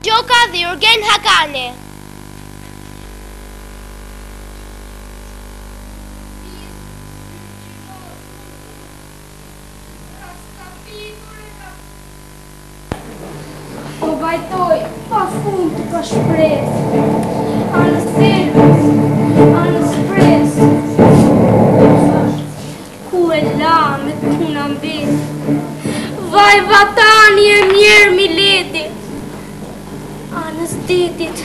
Gjoka dhe Jurgen Hakani. Po vajtoj, pa fund të ka shpres. Anës servis, anës pres. Ku e la me puna mbet. Vaj vatani e mjerë mileti. Anës detit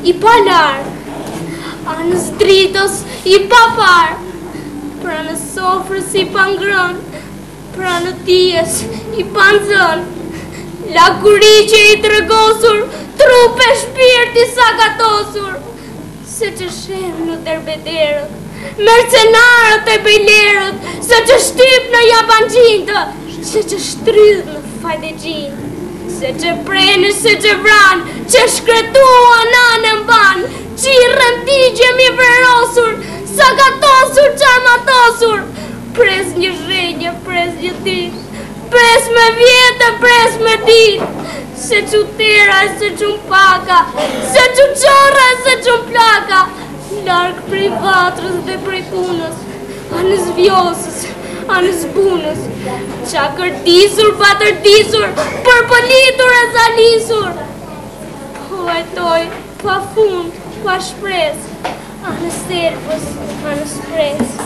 i palar. Anës dritës i papar. Pra në sofrës i pangrën. Pra në tijes i panzën. Laguriqe i tregosur, trupe shpirti sagatosur. Se që shem në derbederët, mercenarët e bejlerët, se që shtyp në jabangjintë, se që shtrydh në fajdegjin, se që prene, se që vran, që shkretua në mban, që i rëntigje mi verosur, sagatosur, qarmatosur, pres një rrenje, pres një dit. Pres me vjetë, pres me dit. Se që tera, se që paka. Se që qorra, se që plaka. Larkë prej vatrës dhe prej punës. Anës vjosës, anës bunës. Qa kërtisur, patërdisur, përpëlitur e zalisur. Po vajtoj, pa fund, pa shpres. Anës servës, anës pres.